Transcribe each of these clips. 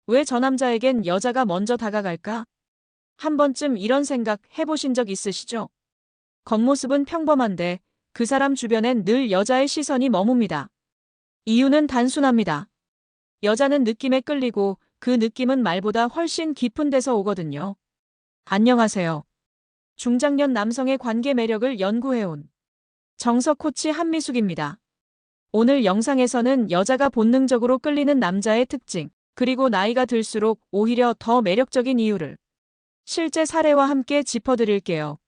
왜 저 남자에겐 여자가 먼저 다가갈까? 한 번쯤 이런 생각 해보신 적 있으시죠? 겉모습은 평범한데 그 사람 주변엔 늘 여자의 시선이 머뭅니다. 이유는 단순합니다. 여자는 느낌에 끌리고 그 느낌은 말보다 훨씬 깊은 데서 오거든요. 안녕하세요. 중장년 남성의 관계 매력을 연구해온 정석 코치 한미숙입니다. 오늘 영상에서는 여자가 본능적으로 끌리는 남자의 특징, 그리고 나이가 들수록 오히려 더 매력적인 이유를 실제 사례와 함께 짚어드릴게요.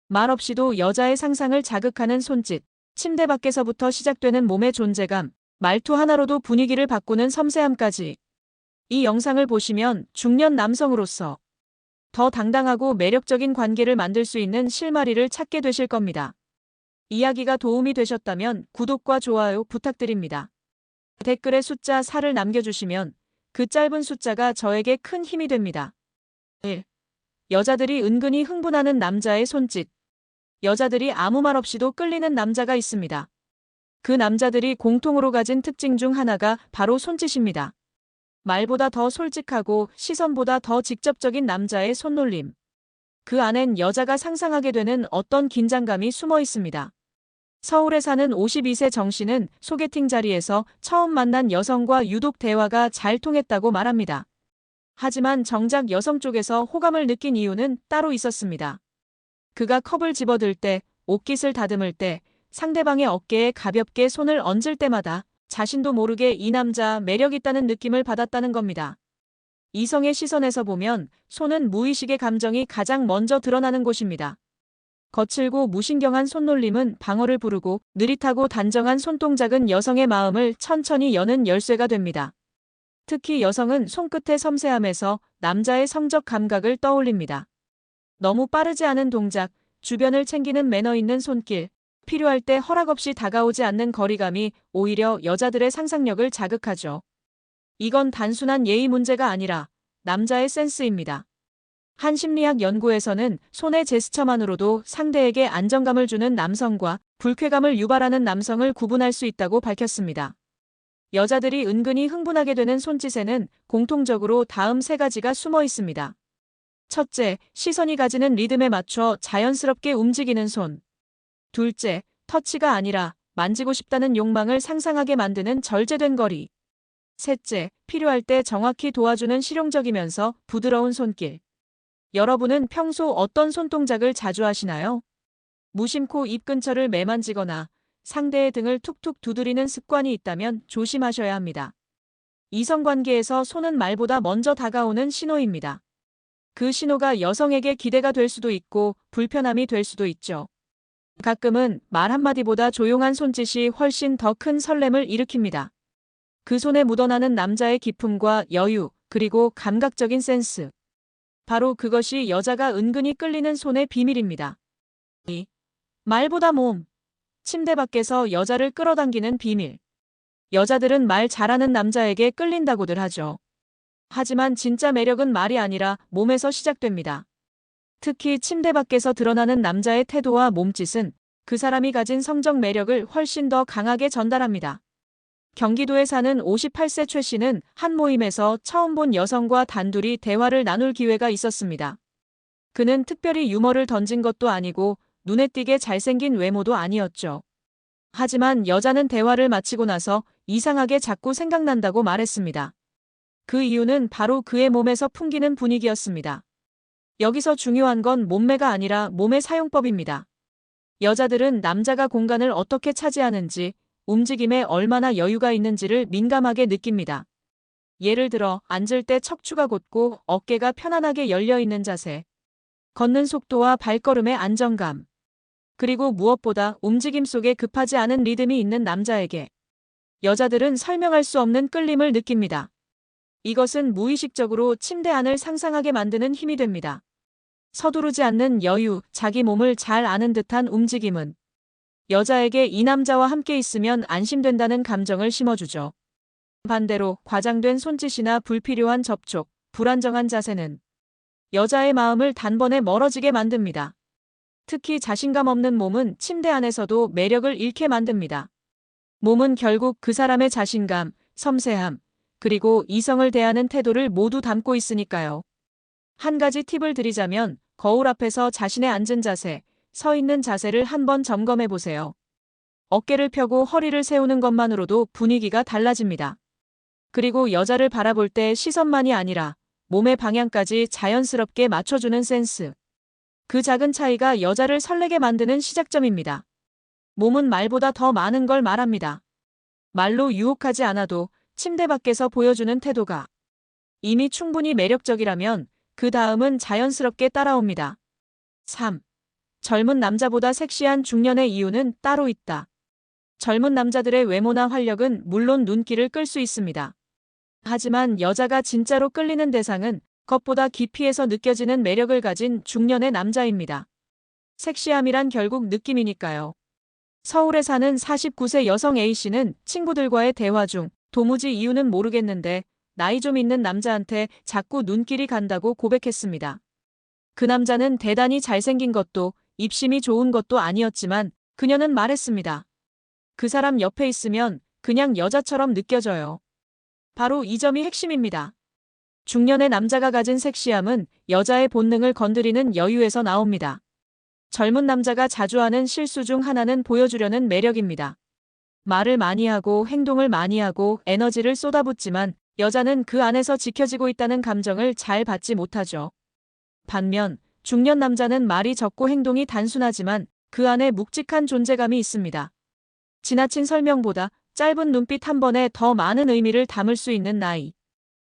말없이도 여자의 상상을 자극하는 손짓, 침대 밖에서부터 시작되는 몸의 존재감, 말투 하나로도 분위기를 바꾸는 섬세함까지. 이 영상을 보시면 중년 남성으로서 더 당당하고 매력적인 관계를 만들 수 있는 실마리를 찾게 되실 겁니다. 이야기가 도움이 되셨다면 구독과 좋아요 부탁드립니다. 댓글에 숫자 4를 남겨주시면 그 짧은 숫자가 저에게 큰 힘이 됩니다. 1. 여자들이 은근히 흥분하는 남자의 손짓. 여자들이 아무 말 없이도 끌리는 남자가 있습니다. 그 남자들이 공통으로 가진 특징 중 하나가 바로 손짓입니다. 말보다 더 솔직하고 시선보다 더 직접적인 남자의 손놀림. 그 안엔 여자가 상상하게 되는 어떤 긴장감이 숨어 있습니다. 서울에 사는 52세 정 씨는 소개팅 자리에서 처음 만난 여성과 유독 대화가 잘 통했다고 말합니다. 하지만 정작 여성 쪽에서 호감을 느낀 이유는 따로 있었습니다. 그가 컵을 집어들 때, 옷깃을 다듬을 때, 상대방의 어깨에 가볍게 손을 얹을 때마다 자신도 모르게 이 남자 매력 있다는 느낌을 받았다는 겁니다. 이성의 시선에서 보면 손은 무의식의 감정이 가장 먼저 드러나는 곳입니다. 거칠고 무신경한 손놀림은 방어를 부르고 느릿하고 단정한 손동작은 여성의 마음을 천천히 여는 열쇠가 됩니다. 특히 여성은 손끝의 섬세함에서 남자의 성적 감각을 떠올립니다. 너무 빠르지 않은 동작, 주변을 챙기는 매너 있는 손길, 필요할 때 허락 없이 다가오지 않는 거리감이 오히려 여자들의 상상력을 자극하죠. 이건 단순한 예의 문제가 아니라 남자의 센스입니다. 한 심리학 연구에서는 손의 제스처만으로도 상대에게 안정감을 주는 남성과 불쾌감을 유발하는 남성을 구분할 수 있다고 밝혔습니다. 여자들이 은근히 흥분하게 되는 손짓에는 공통적으로 다음 세 가지가 숨어 있습니다. 첫째, 시선이 가지는 리듬에 맞춰 자연스럽게 움직이는 손. 둘째, 터치가 아니라 만지고 싶다는 욕망을 상상하게 만드는 절제된 거리. 셋째, 필요할 때 정확히 도와주는 실용적이면서 부드러운 손길. 여러분은 평소 어떤 손동작을 자주 하시나요? 무심코 입 근처를 매만지거나 상대의 등을 툭툭 두드리는 습관이 있다면 조심하셔야 합니다. 이성관계에서 손은 말보다 먼저 다가오는 신호입니다. 그 신호가 여성에게 기대가 될 수도 있고 불편함이 될 수도 있죠. 가끔은 말 한마디보다 조용한 손짓이 훨씬 더 큰 설렘을 일으킵니다. 그 손에 묻어나는 남자의 기품과 여유, 그리고 감각적인 센스. 바로 그것이 여자가 은근히 끌리는 손의 비밀입니다. 2. 말보다 몸. 침대 밖에서 여자를 끌어당기는 비밀. 여자들은 말 잘하는 남자에게 끌린다고들 하죠. 하지만 진짜 매력은 말이 아니라 몸에서 시작됩니다. 특히 침대 밖에서 드러나는 남자의 태도와 몸짓은 그 사람이 가진 성적 매력을 훨씬 더 강하게 전달합니다. 경기도에 사는 58세 최 씨는 한 모임에서 처음 본 여성과 단둘이 대화를 나눌 기회가 있었습니다. 그는 특별히 유머를 던진 것도 아니고 눈에 띄게 잘생긴 외모도 아니었죠. 하지만 여자는 대화를 마치고 나서 이상하게 자꾸 생각난다고 말했습니다. 그 이유는 바로 그의 몸에서 풍기는 분위기였습니다. 여기서 중요한 건 몸매가 아니라 몸의 사용법입니다. 여자들은 남자가 공간을 어떻게 차지하는지, 움직임에 얼마나 여유가 있는지를 민감하게 느낍니다. 예를 들어 앉을 때 척추가 곧고 어깨가 편안하게 열려있는 자세, 걷는 속도와 발걸음의 안정감, 그리고 무엇보다 움직임 속에 급하지 않은 리듬이 있는 남자에게 여자들은 설명할 수 없는 끌림을 느낍니다. 이것은 무의식적으로 침대 안을 상상하게 만드는 힘이 됩니다. 서두르지 않는 여유, 자기 몸을 잘 아는 듯한 움직임은 여자에게 이 남자와 함께 있으면 안심된다는 감정을 심어주죠. 반대로 과장된 손짓이나 불필요한 접촉, 불안정한 자세는 여자의 마음을 단번에 멀어지게 만듭니다. 특히 자신감 없는 몸은 침대 안에서도 매력을 잃게 만듭니다. 몸은 결국 그 사람의 자신감, 섬세함, 그리고 이성을 대하는 태도를 모두 담고 있으니까요. 한 가지 팁을 드리자면 거울 앞에서 자신의 앉은 자세, 서 있는 자세를 한번 점검해 보세요. 어깨를 펴고 허리를 세우는 것만으로도 분위기가 달라집니다. 그리고 여자를 바라볼 때 시선만이 아니라 몸의 방향까지 자연스럽게 맞춰주는 센스. 그 작은 차이가 여자를 설레게 만드는 시작점입니다. 몸은 말보다 더 많은 걸 말합니다. 말로 유혹하지 않아도 침대 밖에서 보여주는 태도가 이미 충분히 매력적이라면 그 다음은 자연스럽게 따라옵니다. 3. 젊은 남자보다 섹시한 중년의 이유는 따로 있다. 젊은 남자들의 외모나 활력은 물론 눈길을 끌 수 있습니다. 하지만 여자가 진짜로 끌리는 대상은 겉보다 깊이에서 느껴지는 매력을 가진 중년의 남자입니다. 섹시함이란 결국 느낌이니까요. 서울에 사는 49세 여성 A씨는 친구들과의 대화 중 도무지 이유는 모르겠는데 나이 좀 있는 남자한테 자꾸 눈길이 간다고 고백했습니다. 그 남자는 대단히 잘생긴 것도 입심이 좋은 것도 아니었지만 그녀는 말했습니다. 그 사람 옆에 있으면 그냥 여자처럼 느껴져요. 바로 이 점이 핵심입니다. 중년의 남자가 가진 섹시함은 여자의 본능을 건드리는 여유에서 나옵니다. 젊은 남자가 자주 하는 실수 중 하나는 보여주려는 매력입니다. 말을 많이 하고 행동을 많이 하고 에너지를 쏟아붓지만 여자는 그 안에서 지켜지고 있다는 감정을 잘 받지 못하죠. 반면 중년 남자는 말이 적고 행동이 단순하지만 그 안에 묵직한 존재감이 있습니다. 지나친 설명보다 짧은 눈빛 한 번에 더 많은 의미를 담을 수 있는 나이.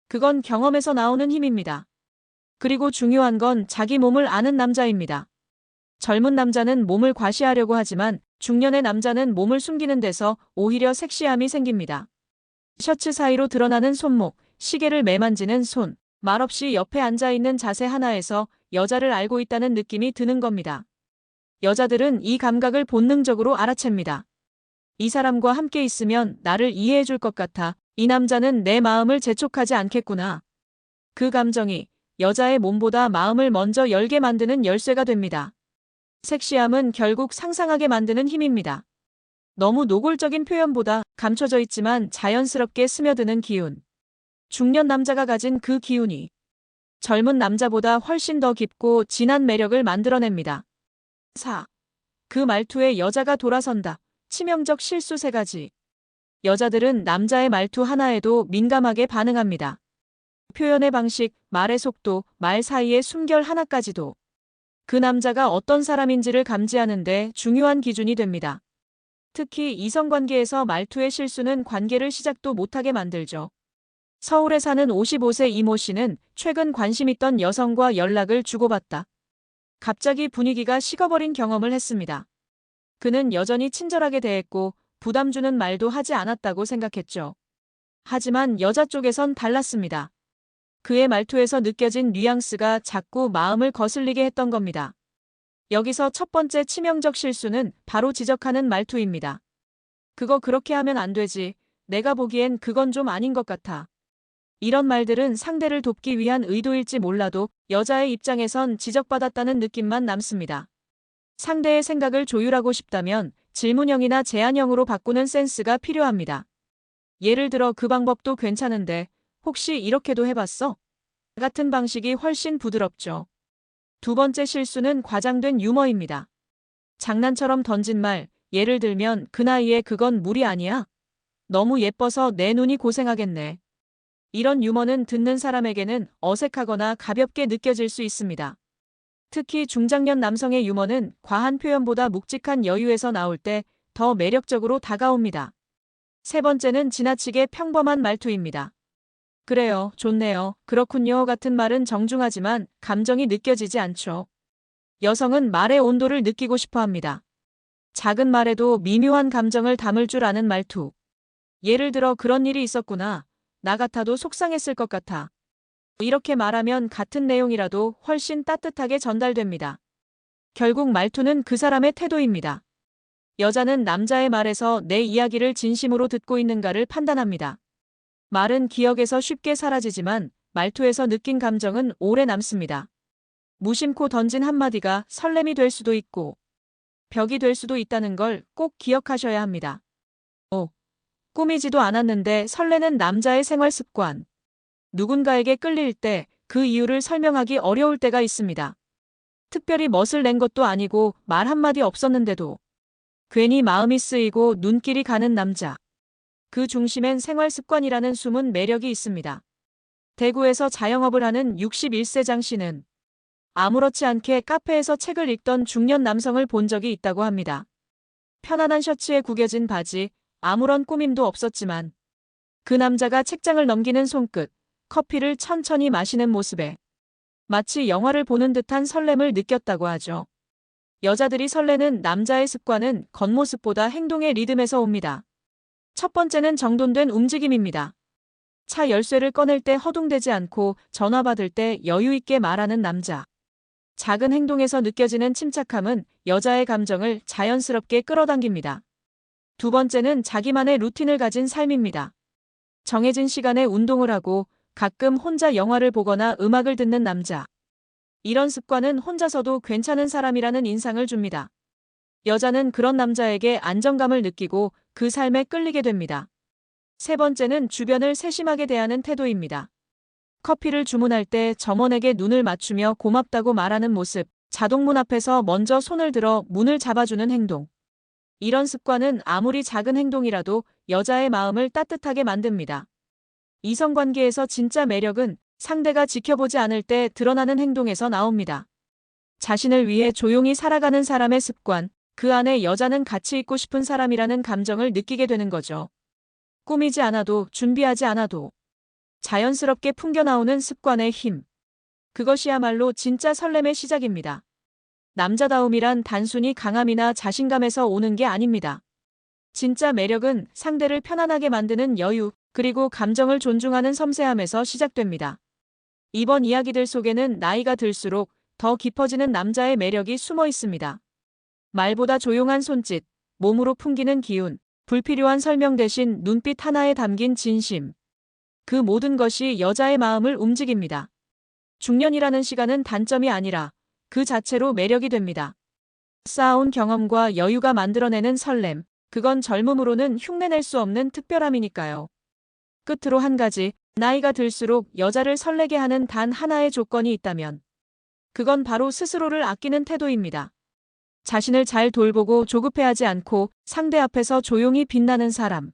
그건 경험에서 나오는 힘입니다. 그리고 중요한 건 자기 몸을 아는 남자입니다. 젊은 남자는 몸을 과시하려고 하지만 중년의 남자는 몸을 숨기는 데서 오히려 섹시함이 생깁니다. 셔츠 사이로 드러나는 손목, 시계를 매만지는 손, 말없이 옆에 앉아있는 자세 하나에서 여자를 알고 있다는 느낌이 드는 겁니다. 여자들은 이 감각을 본능적으로 알아챕니다. 이 사람과 함께 있으면 나를 이해해줄 것 같아. 이 남자는 내 마음을 재촉하지 않겠구나. 그 감정이 여자의 몸보다 마음을 먼저 열게 만드는 열쇠가 됩니다. 섹시함은 결국 상상하게 만드는 힘입니다. 너무 노골적인 표현보다 감춰져 있지만 자연스럽게 스며드는 기운. 중년 남자가 가진 그 기운이 젊은 남자보다 훨씬 더 깊고 진한 매력을 만들어냅니다. 4. 그 말투에 여자가 돌아선다. 치명적 실수 3가지. 여자들은 남자의 말투 하나에도 민감하게 반응합니다. 표현의 방식, 말의 속도, 말 사이의 숨결 하나까지도 그 남자가 어떤 사람인지를 감지하는데 중요한 기준이 됩니다. 특히 이성관계에서 말투의 실수는 관계를 시작도 못하게 만들죠. 서울에 사는 55세 이모 씨는 최근 관심 있던 여성과 연락을 주고받다. 갑자기 분위기가 식어버린 경험을 했습니다. 그는 여전히 친절하게 대했고 부담 주는 말도 하지 않았다고 생각했죠. 하지만 여자 쪽에선 달랐습니다. 그의 말투에서 느껴진 뉘앙스가 자꾸 마음을 거슬리게 했던 겁니다. 여기서 첫 번째 치명적 실수는 바로 지적하는 말투입니다. 그거 그렇게 하면 안 되지. 내가 보기엔 그건 좀 아닌 것 같아. 이런 말들은 상대를 돕기 위한 의도일지 몰라도 여자의 입장에선 지적받았다는 느낌만 남습니다. 상대의 생각을 조율하고 싶다면 질문형이나 제안형으로 바꾸는 센스가 필요합니다. 예를 들어 그 방법도 괜찮은데 혹시 이렇게도 해봤어? 같은 방식이 훨씬 부드럽죠. 두 번째 실수는 과장된 유머입니다. 장난처럼 던진 말, 예를 들면 그 나이에 그건 무리 아니야? 너무 예뻐서 내 눈이 고생하겠네. 이런 유머는 듣는 사람에게는 어색하거나 가볍게 느껴질 수 있습니다. 특히 중장년 남성의 유머는 과한 표현보다 묵직한 여유에서 나올 때 더 매력적으로 다가옵니다. 세 번째는 지나치게 평범한 말투입니다. 그래요, 좋네요, 그렇군요 같은 말은 정중하지만 감정이 느껴지지 않죠. 여성은 말의 온도를 느끼고 싶어 합니다. 작은 말에도 미묘한 감정을 담을 줄 아는 말투. 예를 들어 그런 일이 있었구나. 나 같아도 속상했을 것 같아. 이렇게 말하면 같은 내용이라도 훨씬 따뜻하게 전달됩니다. 결국 말투는 그 사람의 태도입니다. 여자는 남자의 말에서 내 이야기를 진심으로 듣고 있는가를 판단합니다. 말은 기억에서 쉽게 사라지지만 말투에서 느낀 감정은 오래 남습니다. 무심코 던진 한마디가 설렘이 될 수도 있고 벽이 될 수도 있다는 걸 꼭 기억하셔야 합니다. 5. 꾸미지도 않았는데 설레는 남자의 생활 습관. 누군가에게 끌릴 때 그 이유를 설명하기 어려울 때가 있습니다. 특별히 멋을 낸 것도 아니고 말 한마디 없었는데도 괜히 마음이 쓰이고 눈길이 가는 남자. 그 중심엔 생활 습관이라는 숨은 매력이 있습니다. 대구에서 자영업을 하는 61세 장 씨는 아무렇지 않게 카페에서 책을 읽던 중년 남성을 본 적이 있다고 합니다. 편안한 셔츠에 구겨진 바지, 아무런 꾸밈도 없었지만 그 남자가 책장을 넘기는 손끝, 커피를 천천히 마시는 모습에 마치 영화를 보는 듯한 설렘을 느꼈다고 하죠. 여자들이 설레는 남자의 습관은 겉모습보다 행동의 리듬에서 옵니다. 첫 번째는 정돈된 움직임입니다. 차 열쇠를 꺼낼 때 허둥대지 않고 전화 받을 때 여유 있게 말하는 남자. 작은 행동에서 느껴지는 침착함은 여자의 감정을 자연스럽게 끌어당깁니다. 두 번째는 자기만의 루틴을 가진 삶입니다. 정해진 시간에 운동을 하고 가끔 혼자 영화를 보거나 음악을 듣는 남자. 이런 습관은 혼자서도 괜찮은 사람이라는 인상을 줍니다. 여자는 그런 남자에게 안정감을 느끼고 그 삶에 끌리게 됩니다. 세 번째는 주변을 세심하게 대하는 태도입니다. 커피를 주문할 때 점원에게 눈을 맞추며 고맙다고 말하는 모습, 자동문 앞에서 먼저 손을 들어 문을 잡아주는 행동. 이런 습관은 아무리 작은 행동이라도 여자의 마음을 따뜻하게 만듭니다. 이성관계에서 진짜 매력은 상대가 지켜보지 않을 때 드러나는 행동에서 나옵니다. 자신을 위해 조용히 살아가는 사람의 습관, 그 안에 여자는 가치 있고 싶은 사람이라는 감정을 느끼게 되는 거죠. 꾸미지 않아도 준비하지 않아도 자연스럽게 풍겨나오는 습관의 힘. 그것이야말로 진짜 설렘의 시작입니다. 남자다움이란 단순히 강함이나 자신감에서 오는 게 아닙니다. 진짜 매력은 상대를 편안하게 만드는 여유, 그리고 감정을 존중하는 섬세함에서 시작됩니다. 이번 이야기들 속에는 나이가 들수록 더 깊어지는 남자의 매력이 숨어 있습니다. 말보다 조용한 손짓, 몸으로 풍기는 기운, 불필요한 설명 대신 눈빛 하나에 담긴 진심. 그 모든 것이 여자의 마음을 움직입니다. 중년이라는 시간은 단점이 아니라 그 자체로 매력이 됩니다. 쌓아온 경험과 여유가 만들어내는 설렘, 그건 젊음으로는 흉내낼 수 없는 특별함이니까요. 끝으로 한 가지, 나이가 들수록 여자를 설레게 하는 단 하나의 조건이 있다면 그건 바로 스스로를 아끼는 태도입니다. 자신을 잘 돌보고 조급해하지 않고 상대 앞에서 조용히 빛나는 사람.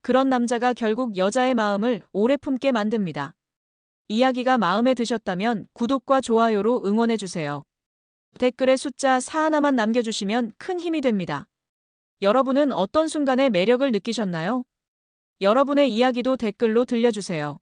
그런 남자가 결국 여자의 마음을 오래 품게 만듭니다. 이야기가 마음에 드셨다면 구독과 좋아요로 응원해주세요. 댓글에 숫자 4 하나만 남겨주시면 큰 힘이 됩니다. 여러분은 어떤 순간에 매력을 느끼셨나요? 여러분의 이야기도 댓글로 들려주세요.